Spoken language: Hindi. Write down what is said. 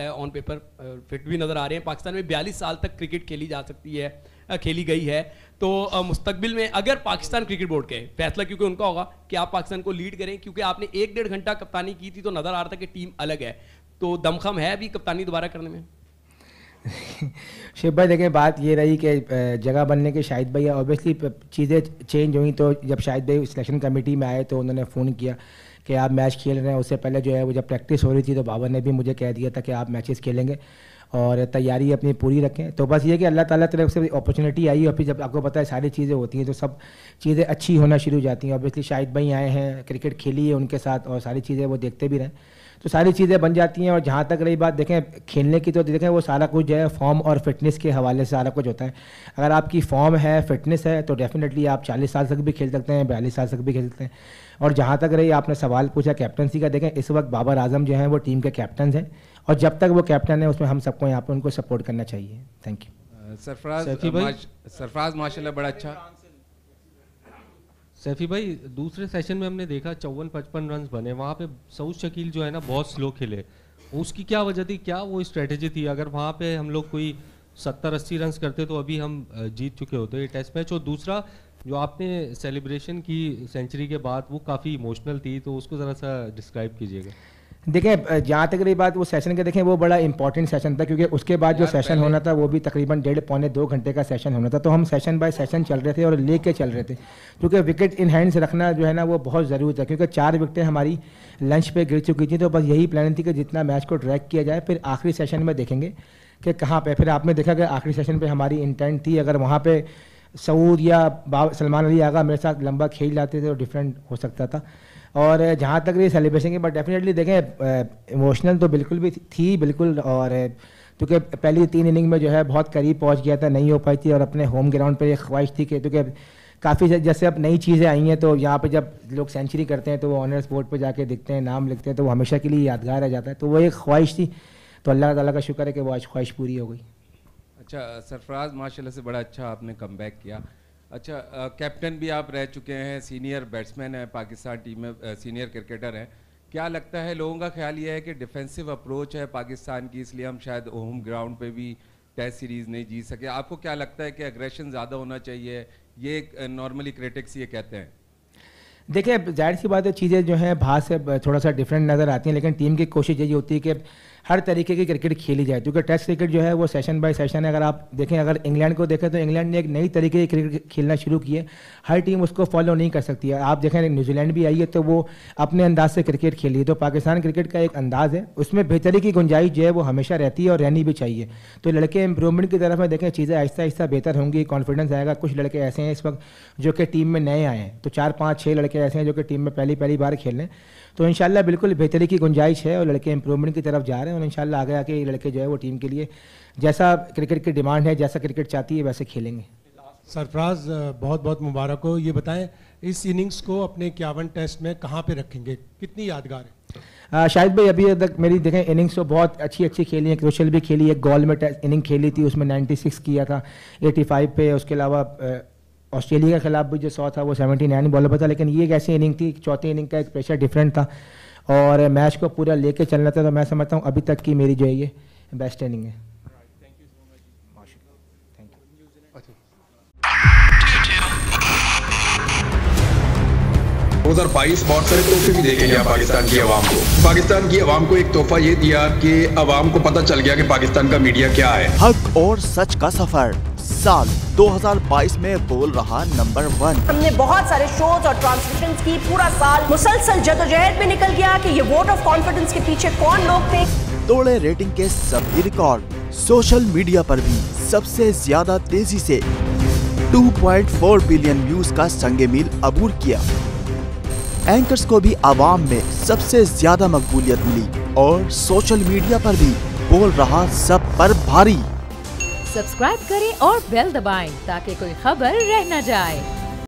है, ऑन पेपर फिट भी नज़र आ रहे हैं। पाकिस्तान में 42 साल तक क्रिकेट खेली जा सकती है, खेली गई है। तो मुस्तकबिल में अगर पाकिस्तान क्रिकेट बोर्ड के फैसला, क्योंकि उनका होगा कि आप पाकिस्तान को लीड करें, क्योंकि आपने 1-1.5 घंटा कप्तानी की थी तो नज़र आ रहा था कि टीम अलग है, तो दमखम है अभी कप्तानी दोबारा करने में? शिव भाई देखें, बात ये रही कि जगह बनने के शाहिद भाई ऑब्वियसली चीज़ें चेंज हुई, तो जब शाहिद भाई सिलेक्शन कमेटी में आए तो उन्होंने फ़ोन किया कि आप मैच खेल रहे हैं। उससे पहले जो है वो जब प्रैक्टिस हो रही थी तो बाबर ने भी मुझे कह दिया था कि आप मैचेस खेलेंगे और तैयारी अपनी पूरी रखें। तो बस ये कि अल्लाह ताला तरफ से अपॉर्चुनिटी आई और फिर जब आपको पता है सारी चीज़ें होती हैं तो सब चीज़ें अच्छी होना शुरू हो जाती हैं। ऑब्वियसली शाहिद भाई आए हैं, क्रिकेट खेली है उनके साथ और सारी चीज़ें वो देखते भी रहें तो सारी चीज़ें बन जाती हैं। और जहाँ तक रही बात देखें खेलने की, तो देखें वो सारा कुछ जो है फॉर्म और फिटनेस के हवाले से सारा कुछ होता है। अगर आपकी फॉर्म है, फिटनेस है, तो डेफिनेटली आप 40 साल तक भी खेल सकते हैं, 42 साल तक भी खेल सकते हैं। और जहाँ तक रही आपने सवाल पूछा कैप्टनसी का, देखें इस वक्त बाबर आजम जो हैं वो टीम के कैप्टन हैं और जब तक वो कैप्टन है उसमें हम सबको यहाँ पर उनको सपोर्ट करना चाहिए। Thank you. सरफराज माशाल्लाह बड़ा अच्छा। सैफी भाई, दूसरे सेशन में हमने देखा 54-55 रन बने, वहाँ पे सऊद शकील जो है ना बहुत स्लो खेले, उसकी क्या वजह थी? क्या वो स्ट्रेटेजी थी? अगर वहाँ पे हम लोग कोई 70-80 रन करते तो अभी हम जीत चुके होते ये टेस्ट मैच। और दूसरा जो आपने सेलिब्रेशन की सेंचुरी के बाद, वो काफ़ी इमोशनल थी, तो उसको ज़रा सा डिस्क्राइब कीजिएगा। देखें जहाँ तक रही बात वो सेशन के, देखें वो बड़ा इंपॉर्टेंट सेशन था क्योंकि उसके बाद जो सेशन होना था वो भी तकरीबन 1.5-2 घंटे का सेशन होना था। तो हम सेशन बाय सेशन चल रहे थे और लेके चल रहे थे क्योंकि विकेट इन हैंड्स रखना जो है ना वो बहुत ज़रूरी था, क्योंकि 4 विकेटें हमारी लंच पे गिर चुकी थी। तो बस यही प्लान थी कि जितना मैच को ड्रैग किया जाए, फिर आखिरी सेशन में देखेंगे कि कहाँ पर। फिर आपने देखा कि आखिरी सेशन पर हमारी इंटेंट थी, अगर वहाँ पर सऊद या सलमान अली आगा मेरे साथ लंबा खेल जाते थे तो डिफरेंट हो सकता था। और जहाँ तक रही सेलिब्रेशन की, बट डेफिनेटली देखें इमोशनल तो बिल्कुल भी थी बिल्कुल। और क्योंकि पहली 3 इनिंग में जो है बहुत करीब पहुँच गया था, नहीं हो पाई थी। और अपने होम ग्राउंड पर एक ख्वाहिश थी कि क्योंकि काफ़ी जैसे अब नई चीज़ें आई हैं तो यहाँ पे जब लोग सेंचुरी करते हैं तो वो ऑनर्स बोर्ड पे जाके दिखते हैं, नाम लिखते हैं, तो वो हमेशा के लिए यादगार रह जाता है। तो वो एक ख्वाहिश थी, तो अल्लाह ताला का शुक्र है कि वो आज ख्वाहिश पूरी हो गई। अच्छा सरफराज, माशाल्लाह से बड़ा अच्छा आपने कमबैक किया। अच्छा कैप्टन भी आप रह चुके हैं, सीनियर बैट्समैन है पाकिस्तान टीम में, सीनियर क्रिकेटर हैं। क्या लगता है, लोगों का ख्याल ये है कि डिफेंसिव अप्रोच है पाकिस्तान की, इसलिए हम शायद होम ग्राउंड पे भी टेस्ट सीरीज़ नहीं जीत सके। आपको क्या लगता है कि एग्रेशन ज़्यादा होना चाहिए? ये नॉर्मली क्रिटिक्स ये कहते हैं। देखिए जाहिर सी बात है, चीज़ें जो हैं बाहर से थोड़ा सा डिफरेंट नज़र आती हैं, लेकिन टीम की कोशिश यही होती है कि हर तरीके की क्रिकेट खेली जाए, क्योंकि टेस्ट क्रिकेट जो है वो सेशन बाय सेशन है। अगर आप देखें, अगर इंग्लैंड को देखें तो इंग्लैंड ने एक नई तरीके की क्रिकेट खेलना शुरू की है, हर टीम उसको फॉलो नहीं कर सकती है। आप देखें न्यूजीलैंड भी आई है तो वो अपने अंदाज से क्रिकेट खेली है। तो पाकिस्तान क्रिकेट का एक अंदाज़ है, उसमें बेहतरी की गुंजाइश जो है वो हमेशा रहती है और रहनी भी चाहिए। तो लड़के इंप्रूवमेंट की तरफ में देखें, चीज़ें आहिस्ता आहिस्ता बेहतर होंगी, कॉन्फिडेंस आएगा। कुछ लड़के ऐसे हैं इस वक्त जो कि टीम में नए आए हैं, तो 4-5-6 लड़के ऐसे हैं जो कि टीम में पहली बार खेल रहे हैं। तो इंशाल्लाह बिल्कुल बेहतरी की गुंजाइश है और लड़के इंप्रूवमेंट की तरफ जा रहे हैं और इंशाल्लाह आगे आके ये लड़के जो है वो टीम के लिए जैसा क्रिकेट की डिमांड है, जैसा क्रिकेट चाहती है वैसे खेलेंगे। सरफराज बहुत बहुत मुबारक हो। ये बताएं इस इनिंग्स को अपने 51 टेस्ट में कहाँ पे रखेंगे, कितनी यादगार है? शाहिद भाई अभी तक मेरी देखें इनिंग्स तो बहुत अच्छी खेली है, क्रूशल भी खेली है, गोल में इनिंग खेली थी, उसमें 96 किया था 85 पे। उसके अलावा ऑस्ट्रेलिया के खिलाफ भी जो 100 था वो 79 बॉल पर था। लेकिन ये एक ऐसी इनिंग थी, चौथी इनिंग का एक प्रेशर डिफरेंट था और मैच को पूरा लेके चलना था। तो मैं समझता हूँ अभी तक की मेरी जो है ये बेस्ट इनिंग है। 2022 बहुत सारे तोहफे भी देके गया पाकिस्तान की आवाम को। पाकिस्तान की आवाम को एक तोहफा ये दिया कि आवाम को पता चल गया कि पाकिस्तान का मीडिया क्या है। हक और सच का सफर साल 2022 में बोल रहा नंबर 1। हमने बहुत सारे शोज और ट्रांसमिशंस की, पूरा साल मुसलसल जदोजहद में निकल गया कि ये वोट ऑफ कॉन्फिडेंस के पीछे कौन लोग थे। तोड़े रेटिंग के सभी रिकॉर्ड। सोशल मीडिया पर भी सबसे ज्यादा तेजी से 2.4 बिलियन व्यूज का संगे मील अबूर किया। एंकर्स को भी आवाम में सबसे ज्यादा मकबूलियत मिली और सोशल मीडिया पर भी बोल रहा सब पर भारी। सब्सक्राइब करें और बेल दबाएं ताकि कोई खबर रह न जाए।